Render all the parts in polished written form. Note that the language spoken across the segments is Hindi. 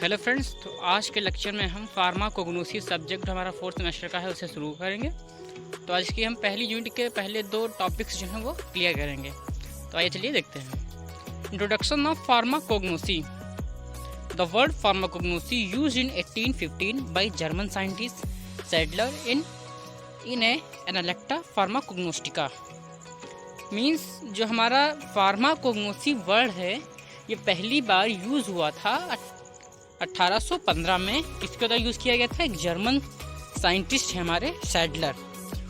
हेलो फ्रेंड्स, तो आज के लेक्चर में हम फार्माकोग्नोसी सब्जेक्ट हमारा 4th सेमेस्टर का है उसे शुरू करेंगे। तो आज की हम पहली यूनिट के पहले 2 टॉपिक्स जो हैं वो क्लियर करेंगे। तो आइए चलिए देखते हैं। Introduction of pharmacognosy. The word pharmacognosy used in 1815 by German scientist Seydler in Analecta Pharmacognostica. Means जो हमारा फार्माकोग्नोसी वर्ड है ये पहली बार यूज़ हुआ था 1815 में। किसके द्वारा यूज़ किया गया था? एक जर्मन साइंटिस्ट है हमारे सैडलर।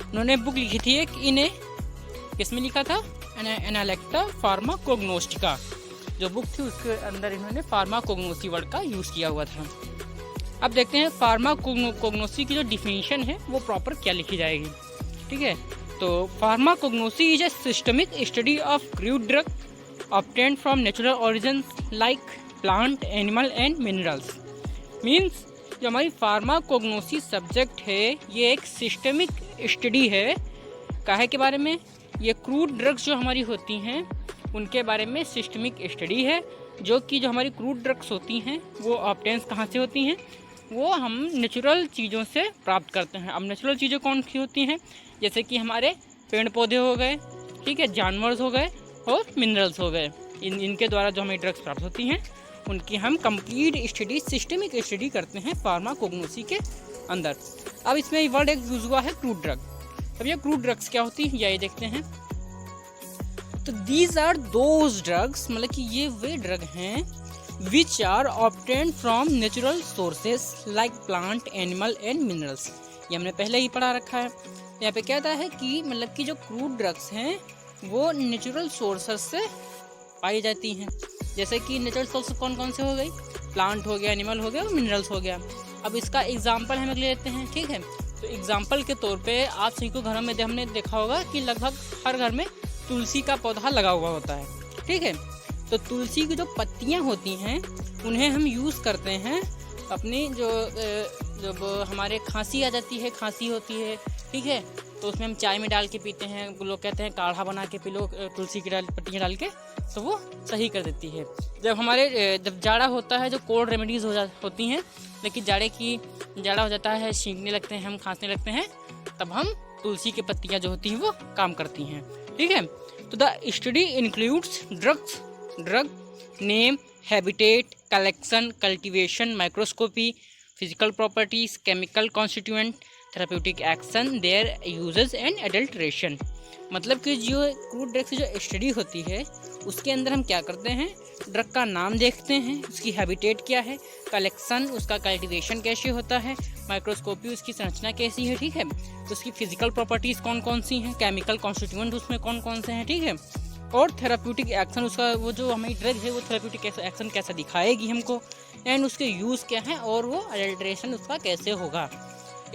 उन्होंने बुक लिखी थी एक, इन्हें किसमें लिखा था? एनालेक्टा फार्माकोग्नोस्टिका जो बुक थी उसके अंदर इन्होंने फार्माकोग्नोसी वर्ड का यूज़ किया हुआ था। अब देखते हैं फार्माकोग्नोसी की जो डिफिनीशन है वो प्रॉपर क्या लिखी जाएगी। ठीक है, तो pharmacognosy is a systemic study of crude drug obtained from natural origins like plant, animal and minerals। Means जो हमारी फार्माकोग्नोसी सब्जेक्ट है ये एक सिस्टमिक स्टडी है। काहे के बारे में? ये क्रूड ड्रग्स जो हमारी होती हैं उनके बारे में सिस्टमिक स्टडी है, जो कि जो हमारी क्रूड ड्रग्स होती हैं वो ऑब्टेन्स कहाँ से होती हैं? वो हम नेचुरल चीज़ों से प्राप्त करते हैं। अब नेचुरल चीज़ें कौन सी होती हैं? जैसे कि हमारे पेड़ पौधे हो गए, ठीक है, जानवर हो गए और मिनरल्स हो गए। इनके द्वारा जो हमें ड्रग्स प्राप्त होती हैं उनकी हम कंप्लीट स्टडी, सिस्टमिक स्टडी करते हैं फार्माकोग्नोसी के अंदर। अब इसमें वर्ड एक यूज हुआ है क्रूड ड्रग। अब ये क्रूड ड्रग्स क्या होती है ये देखते हैं। तो दीज आर दोज ड्रग्स, मतलब कि ये वे ड्रग हैं which are obtained from natural sources like plant, animal and minerals. ये हमने पहले ही पढ़ा रखा है। यहाँ पे क्या होता है कि मतलब कि जो क्रूड ड्रग्स हैं वो नेचुरल सोर्सेस से पाई जाती हैं। जैसे कि नेचुरल सोर्स कौन कौन से हो गई? प्लांट हो गया, एनिमल हो गया और मिनरल्स हो गया। अब इसका एग्जांपल हम ले लेते हैं। ठीक है, तो एग्जांपल के तौर पे आप सभी को घरों में हमने देखा होगा कि लगभग हर घर में तुलसी का पौधा लगा हुआ होता है। ठीक है, तो तुलसी की जो पत्तियाँ होती हैं उन्हें हम यूज़ करते हैं अपनी जब हमारे खांसी आ जाती है, खांसी होती है, ठीक है, तो उसमें हम चाय में डाल के पीते हैं। लोग कहते हैं काढ़ा बना के पी लो तुलसी की पत्तियाँ डाल के, तो वो सही कर देती है। जब जाड़ा होता है, जो कोल्ड रेमेडीज़ होती हैं, लेकिन जाड़ा हो जाता है, छींकने लगते हैं हम, खांसने लगते हैं, तब हम तुलसी की पत्तियाँ जो होती हैं वो काम करती हैं। ठीक है, तो the study includes drug name, habitat, collection, cultivation, microscopy, physical properties, chemical constituent, therapeutic action, there uses and adulteration. मतलब कि जो क्रूड ड्रग की जो स्टडी होती है उसके अंदर हम क्या करते हैं? ड्रग का नाम देखते हैं, उसकी हैबिटेट क्या है, कलेक्शन, उसका कल्टीवेशन कैसे होता है, माइक्रोस्कोपी, उसकी संरचना कैसी है, ठीक है, तो उसकी फिजिकल प्रॉपर्टीज़ कौन कौन सी हैं, केमिकल कॉन्स्टिट्यूएंट उसमें कौन कौन से हैं, ठीक है, और थेराप्यूटिक एक्शन, उसका वो जो हमारी ड्रग है वो थेराप्यूटिक एक्शन कैसा दिखाएगी हमको, एंड उसके यूज़ क्या हैं और वो एडल्ट्रेशन उसका कैसे होगा।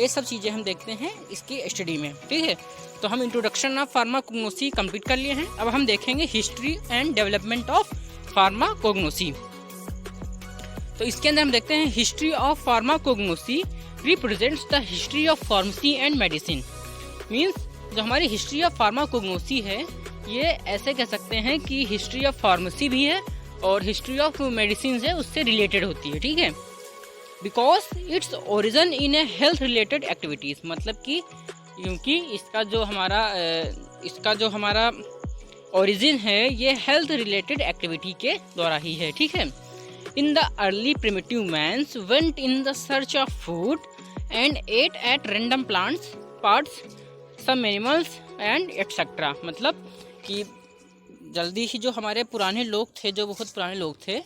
ये सब चीज़ें हम देखते हैं इसकी स्टडी में। ठीक है, तो हम इंट्रोडक्शन ऑफ फार्माकोग्नोसी कंप्लीट कर लिए हैं। अब हम देखेंगे history and development of pharmacognosy. तो इसके अंदर हम देखते हैं history of pharmacognosy represents the history of pharmacy and medicine. Means जो हमारी हिस्ट्री ऑफ फार्माकोग्नोसी है ये ऐसे कह सकते हैं कि हिस्ट्री ऑफ फार्मेसी भी है और हिस्ट्री ऑफ मेडिसिन है उससे रिलेटेड होती है। ठीक है, because its origin in A health related activities. मतलब कि क्योंकि इसका जो हमारा ओरिजिन है ये हेल्थ रिलेटेड एक्टिविटी के द्वारा ही है। ठीक है, in the early primitive mans went in the search of food and ate at random plants, parts, some animals and etcetera. मतलब कि जल्दी ही जो हमारे पुराने लोग थे, जो बहुत पुराने लोग थे,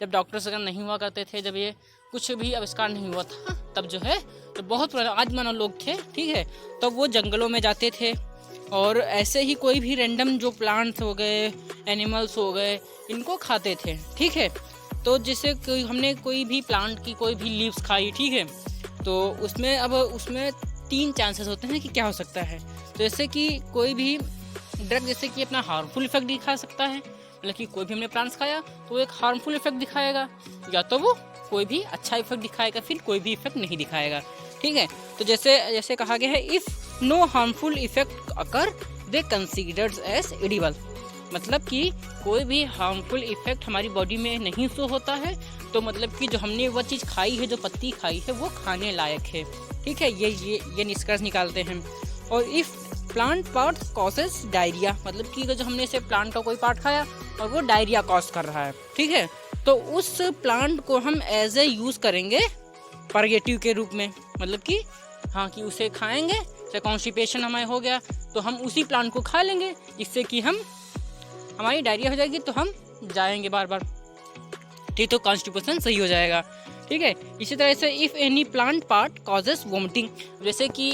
जब डॉक्टर्स अगर नहीं हुआ करते थे, जब ये कुछ भी आविष्कार नहीं हुआ था, तब जो है तो बहुत पुराने आदिमानव लोग थे, ठीक है, तब वो जंगलों में जाते थे और ऐसे ही कोई भी रैंडम जो प्लांट्स हो गए, एनिमल्स हो गए, इनको खाते थे। ठीक है, तो जैसे हमने कोई भी प्लांट की कोई भी लीव्स खाई, ठीक है, तो उसमें 3 चांसेस होते हैं कि क्या हो सकता है। तो जैसे कि कोई भी ड्रग जैसे कि अपना हार्मफुल इफेक्ट दिखा सकता है, मतलब कि कोई भी हमने प्लांट्स खाया तो वो एक हार्मफुल इफेक्ट दिखाएगा, या तो वो कोई भी अच्छा इफेक्ट दिखाएगा, फिर कोई भी इफेक्ट नहीं दिखाएगा। ठीक है, तो जैसे कहा गया है, if no harmful effect occur they considered as edible. मतलब कि कोई भी हार्मफुल इफेक्ट हमारी बॉडी में नहीं शो होता है, तो मतलब कि जो हमने वह चीज़ खाई है, जो पत्ती खाई है, वो खाने लायक है। ठीक है, ये निष्कर्ष निकालते हैं। और if plant part causes diarrhoea, मतलब कि जो हमने इसे प्लांट का कोई पार्ट खाया और वो डायरिया कॉज कर रहा है, ठीक है, तो उस प्लांट को हम एज ए यूज़ करेंगे परगेटिव के रूप में। मतलब कि हाँ, कि उसे खाएंगे, जैसे कॉन्स्टिपेशन हमें हो गया तो हम उसी प्लांट को खा लेंगे, जिससे कि हमारी डायरिया हो जाएगी, तो हम जाएंगे बार बार, ठीक, तो कॉन्स्टिपेशन सही हो जाएगा। ठीक है, इसी तरह से if any plant part causes vomiting, जैसे कि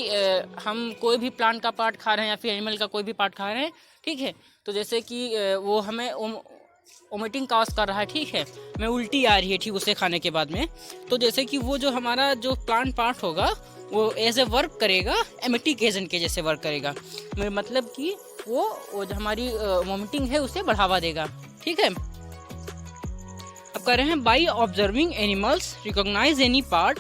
हम कोई भी प्लांट का पार्ट खा रहे हैं या फिर एनिमल का कोई भी पार्ट खा रहे हैं, ठीक है, तो जैसे कि वो हमें वोमिटिंग कॉज कर रहा है, ठीक है, हमें उल्टी आ रही है, ठीक, उसे खाने के बाद में, तो जैसे कि वो जो हमारा जो प्लांट पार्ट होगा वो एज ए वर्क करेगा, एमेटिक एजेंट के जैसे वर्क करेगा, मतलब कि वो जो हमारी वोमिटिंग है उसे बढ़ावा देगा। ठीक है, अब कह रहे हैं by observing animals recognise any part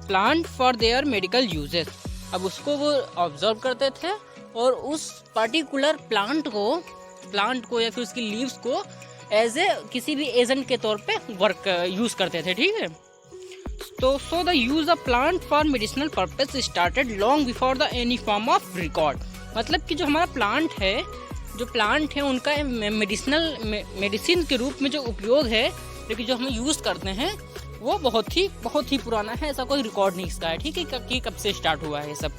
plant for their medical uses. अब उसको वो ऑब्जर्व करते थे और उस पर्टिकुलर प्लांट को या फिर उसकी लीव्स को एज ए किसी भी एजेंट के तौर पे वर्क यूज़ करते थे। ठीक है, तो so the use of plant for medicinal purpose started long before the any form of record. मतलब कि जो हमारा प्लांट है उनका मेडिसिन के रूप में जो उपयोग है, लेकिन जो हम यूज़ करते हैं वो बहुत ही पुराना है, ऐसा कोई रिकॉर्ड नहीं इसका है। ठीक है, कि कब से स्टार्ट हुआ है ये सब।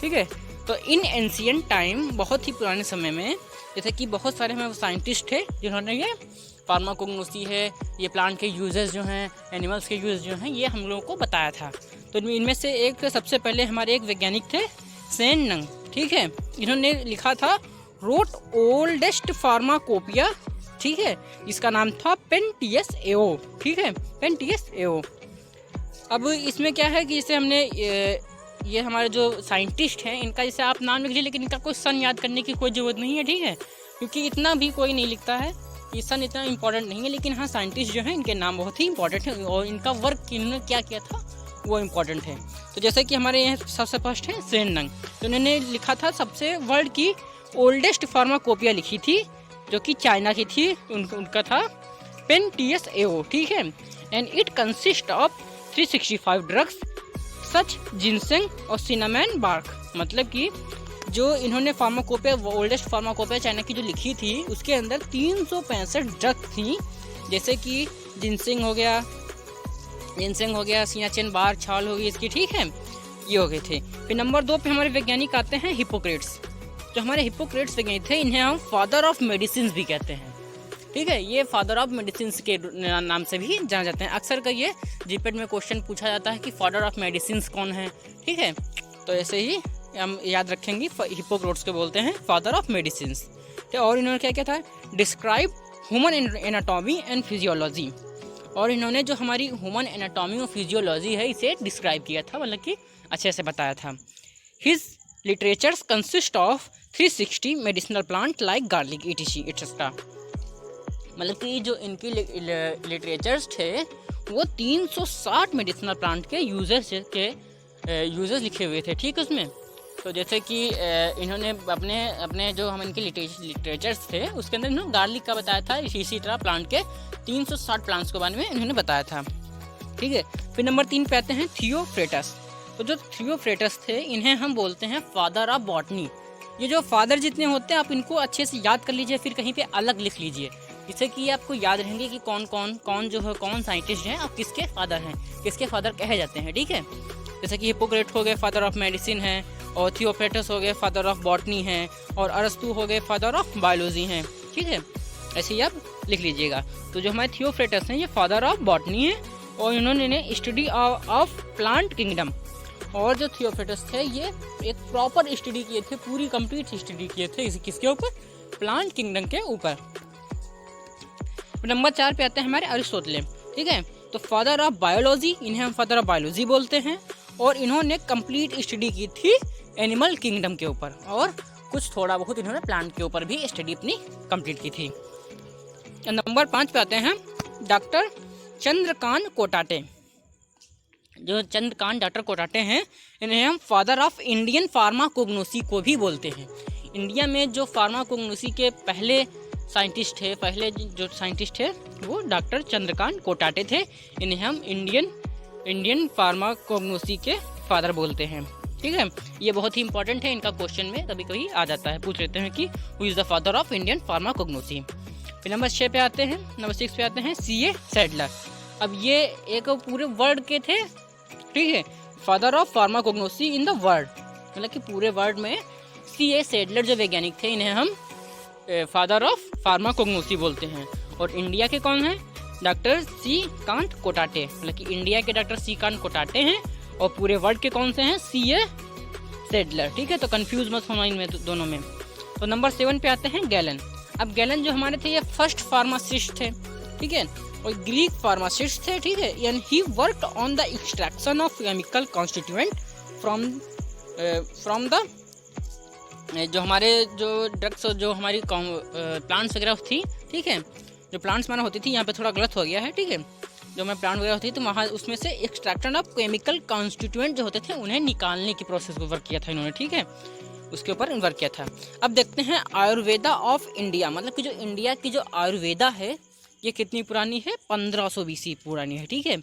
ठीक है, तो इन एंशिएंट टाइम, बहुत ही पुराने समय में, जैसे कि बहुत सारे हमें साइंटिस्ट थे जिन्होंने ये फार्माकोग्नोसी है, ये प्लांट के यूजेस जो हैं, एनिमल्स के यूज जो हैं, ये हम लोगों को बताया था। तो इनमें से एक सबसे पहले हमारे एक वैज्ञानिक थे सेन नंग। ठीक है, इन्होंने लिखा था रोट ओल्डेस्ट फार्माकोपिया, ठीक है, इसका नाम था पेंटियस एओ। ठीक है, पेंटियस एओ। अब इसमें क्या है कि जैसे हमने ये हमारे जो साइंटिस्ट हैं इनका जैसे आप नाम लिख लीजिए, लेकिन इनका कोई सन याद करने की कोई ज़रूरत नहीं है। ठीक है, क्योंकि इतना भी कोई नहीं लिखता है, ये सन इतना इम्पोर्टेंट नहीं है, लेकिन हाँ, साइंटिस्ट जो हैं इनके नाम बहुत ही इंपॉर्टेंट है और इनका वर्क इन्होंने क्या किया था वो इम्पोर्टेंट है। तो जैसे कि हमारे यहाँ सबसे फर्स्ट है सेन नंग, तो इन्होंने लिखा था सबसे वर्ल्ड की ओल्डेस्ट फार्माकोपिया लिखी थी, जो कि चाइना की थी, उनका था पेंटियस एओ। ठीक है, and it consist of 365 drugs such ginseng और सिनामन बार्क। मतलब कि जो इन्होंने फार्माकोपिया, ओल्डेस्ट फार्माकोपिया चाइना की जो लिखी थी, उसके अंदर 365 ड्रग थी, जैसे कि जिनसेंग हो गया, सिनाचेन बार्क, छाल हो गई इसकी। ठीक है, ये हो गए थे। फिर नंबर 2 पे हमारे वैज्ञानिक आते हैं हिपोक्रेट्स। जो हमारे हिपोक्रेट्स वैज्ञानिक थे, इन्हें हम फादर ऑफ मेडिसिन भी कहते हैं। ठीक है, ये फादर ऑफ मेडिसिन के नाम से भी जाना जाते हैं। अक्सर का ये जीपेट में क्वेश्चन पूछा जाता है कि फादर ऑफ मेडिसिन कौन है। ठीक है, तो ऐसे ही हम याद रखेंगे, हिपोक्रेट्स को बोलते हैं फादर ऑफ मेडिसिन। और इन्होंने क्या क्या था, describe human anatomy and physiology, और इन्होंने जो हमारी ह्यूमन एनाटॉमी और फिजियोलॉजी है इसे डिस्क्राइब किया था, मतलब कि अच्छे से बताया था। His literatures consist of 360 medicinal plant like garlic et cetera. मतलब कि जो इनकी लिटरेचर्स थे वो 360 मेडिसिनल प्लांट के यूजेस लिखे हुए थे। ठीक है, उसमें तो जैसे कि इन्होंने अपने जो हम इनके लिटरेचर्स थे उसके अंदर इन्होंने गार्लिक का बताया था, इसी तरह प्लांट के 360 प्लांट्स के बारे में इन्होंने बताया था। ठीक है, फिर नंबर 3 पे आते हैं थियोफ्रेटस। तो जो थियोफ्रेटस थे इन्हें हम बोलते हैं फादर ऑफ बॉटनी। ये जो फादर जितने होते हैं आप इनको अच्छे से याद कर लीजिए, फिर कहीं पे अलग लिख लीजिए, जिससे कि आपको याद रहेंगे कि कौन साइंटिस्ट हैं, आप किसके फादर हैं, किसके फादर कहे जाते हैं। ठीक है, जैसे कि हिपोक्रेट हो गए फादर ऑफ मेडिसिन हैं, और थियोफ्रेटस हो गए फादर ऑफ बॉटनी हैं, और अरस्तु हो गए फादर ऑफ बायोलॉजी हैं। ठीक है, ऐसे ही आप लिख लीजिएगा। तो जो हमारे थियोफ्रेटस हैं ये फादर ऑफ बॉटनी है, और इन्होंने स्टडी ऑफ प्लांट किंगडम, और जो थियोफ्रेटस थे ये एक प्रॉपर स्टडी किए थे, पूरी कंप्लीट स्टडी किए थे किसके ऊपर, प्लांट किंगडम के ऊपर। नंबर 4 पे आते हैं हमारे अरिस्टोटल। ठीक है, तो फादर ऑफ बायोलॉजी, इन्हें हम फादर ऑफ बायोलॉजी बोलते हैं, और इन्होंने कंप्लीट स्टडी की थी एनिमल किंगडम के ऊपर, और कुछ थोड़ा बहुत इन्होंने प्लांट के ऊपर भी स्टडी अपनी कंप्लीट की थी। नंबर 5 पे आते हैं डॉक्टर चंद्रकांत कोटाटे। जो चंद्रकांत डॉक्टर कोटाटे हैं इन्हें हम फादर ऑफ इंडियन फार्माकोग्नोसी को भी बोलते हैं। इंडिया में जो फार्माकोग्नोसी के पहले जो साइंटिस्ट थे वो डॉक्टर चंद्रकांत कोटाटे थे। इन्हें हम इंडियन फार्माकोग्नोसी के फादर बोलते हैं। ठीक है, ये बहुत ही इंपॉर्टेंट है, इनका क्वेश्चन में कभी कभी आ जाता है, पूछ लेते हैं कि who is the father of Indian pharmacognosy. फिर नंबर 6 पे आते हैं, नंबर 6 पे आते हैं C.A. सैडलर। अब ये एक पूरे वर्ल्ड के थे, ठीक है, father of pharmacognosy in the world, मतलब कि पूरे वर्ल्ड में C.A. सैडलर जो वैज्ञानिक थे इन्हें हम फादर ऑफ फार्माकोग्नोसी बोलते हैं। और इंडिया के कौन हैं? Doctor C. कांत कोटाटे, मतलब कि इंडिया के डॉक्टर C. कांत कोटाटे हैं। और पूरे वर्ल्ड के कौन से हैं? C.A. सैडलर। ठीक है, तो कंफ्यूज मत होना इनमें दोनों में। तो नंबर 7 पे आते हैं गैलन। अब गैलन जो हमारे थे ये फर्स्ट फार्मासिस्ट थे, ठीक है, और ग्रीक फार्मासिस्ट थे, ठीक है, and he worked on the extraction of chemical constituent from the जो हमारे जो ड्रग्स जो हमारी प्लांट्स वगैरह थी, ठीक है, जो प्लांट्स माना होती थी, यहाँ पे थोड़ा गलत हो गया है, ठीक है, जो मैं प्लांट वगैरह होती थी तो वहाँ उसमें से एक्सट्रैक्शन ऑफ केमिकल कॉन्स्टिट्यूएंट जो होते थे उन्हें निकालने की प्रोसेस को वर्क किया था इन्होंने, ठीक है, उसके ऊपर वर्क किया था। अब देखते हैं आयुर्वेदा ऑफ इंडिया, मतलब कि जो इंडिया की जो आयुर्वेदा है ये कितनी पुरानी है? 1500 BC पुरानी है, ठीक है।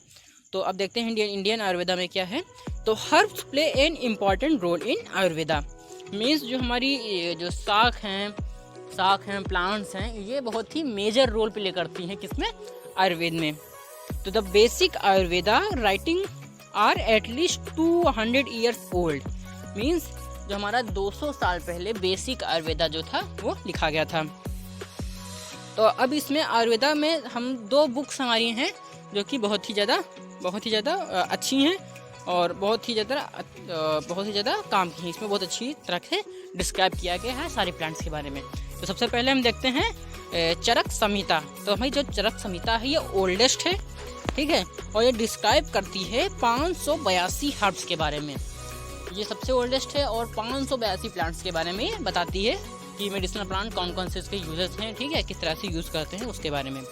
तो अब देखते हैं इंडियन आयुर्वेदा में क्या है। तो herbs play an important role in Ayurveda, means जो हमारी जो शाख हैं प्लांट्स हैं, ये बहुत ही मेजर रोल प्ले करती हैं किसमें? आयुर्वेद में। तो the basic Ayurveda writing are at least 200 years old, means जो हमारा 200 साल पहले बेसिक आयुर्वेदा जो था वो लिखा गया था। तो अब इसमें आयुर्वेदा में हम 2 बुक्स हमारी हैं जो कि बहुत ही ज़्यादा अच्छी हैं और बहुत ही ज़्यादा काम की हैं। इसमें बहुत अच्छी तरह से डिस्क्राइब किया गया है सारे प्लांट्स के बारे में। तो सबसे पहले हम देखते हैं चरक संहिता। तो हमारी जो चरक संहिता है ये ओल्डेस्ट है, ठीक है, और ये डिस्क्राइब करती है 582 हर्ब्स के बारे में। ये सबसे ओल्डेस्ट है और 582 प्लांट्स के बारे में बताती है कि मेडिसिनल प्लांट कौन कौन से इसके यूजेस हैं, ठीक है, किस तरह से यूज़ करते हैं उसके बारे में।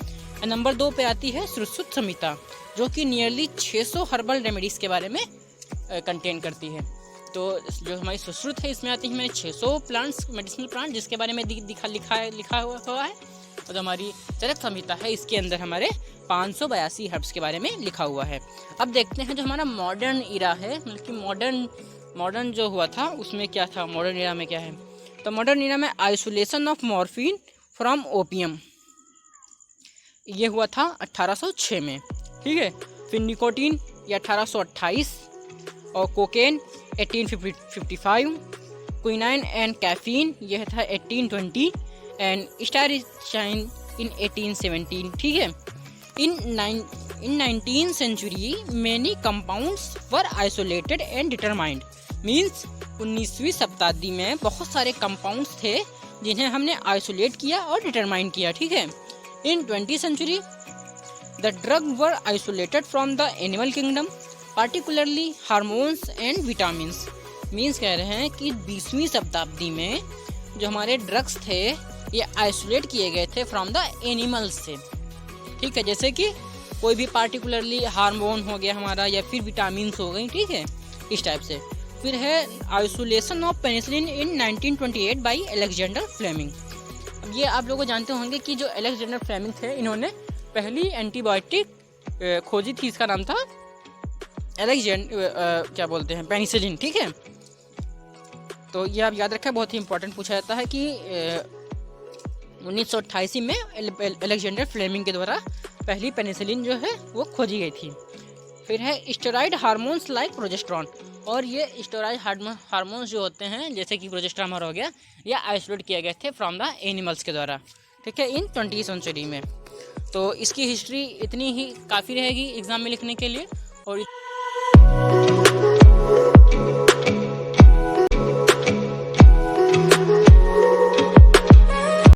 नंबर 2 पे आती है सुश्रुत संहिता, जो कि नियरली 600 हर्बल रेमेडीज़ के बारे में कंटेन करती है। तो जो हमारी सुश्रुत है इसमें आती है हमारे 600 प्लांट्स, मेडिसिनल प्लांट, जिसके बारे में लिखा हुआ है। और जो हमारी चरक संहिता है इसके अंदर हमारे 582 हर्ब्स के बारे में लिखा हुआ है। अब देखते हैं जो हमारा मॉडर्न इरा है, मतलब कि मॉडर्न जो हुआ था उसमें क्या था, मॉडर्न इरा में क्या है। तो मॉडर्न इरा में isolation of morphine from opium, ये हुआ था 1806 में, ठीक है। फिर निकोटीन ये 1828, और कोकेन 1855, क्विनाइन एंड कैफीन यह था 1820, एंड स्टाइरिचाइन इन 1817, ठीक है। इन 19th century many compounds were isolated and determined, means 19वीं शताब्दी में बहुत सारे कंपाउंड्स थे जिन्हें हमने आइसोलेट किया और डिटरमाइन किया, ठीक है। इन 20th century the drug were isolated from the animal kingdom, particularly hormones and vitamins, means कह रहे हैं कि 20वीं शताब्दी में जो हमारे ड्रग्स थे ये आइसोलेट किए गए थे फ्रॉम द एनिमल्स से, ठीक है, जैसे कि कोई भी पार्टिकुलरली हार्मोन हो गया हमारा या फिर विटामिन्स हो गई, ठीक है, इस टाइप से। फिर है isolation of penicillin in 1928 by Alexander Fleming. अब ये आप लोग जानते होंगे कि जो अलेक्जेंडर फ्लेमिंग थे इन्होंने पहली एंटीबायोटिक खोजी थी, इसका नाम था क्या बोलते हैं, पेनिसिलिन, ठीक है। तो ये आप याद रखें, बहुत ही इंपॉर्टेंट पूछा जाता है कि 1988 में अलेक्जेंडर फ्लेमिंग के द्वारा पहली पेनिसिलिन जो है वो खोजी गई थी। फिर है स्टेरॉइड हार्मोन्स लाइक प्रोजेस्टेरॉन, और ये स्टेरॉइड हार्मोन्स जो होते हैं जैसे कि प्रोजेस्टेरॉन हो गया, ये आइसोलेट किए गए थे फ्रॉम द एनिमल्स के द्वारा, ठीक है, इन 20th century में। तो इसकी हिस्ट्री इतनी ही काफ़ी रहेगी एग्ज़ाम में लिखने के लिए। और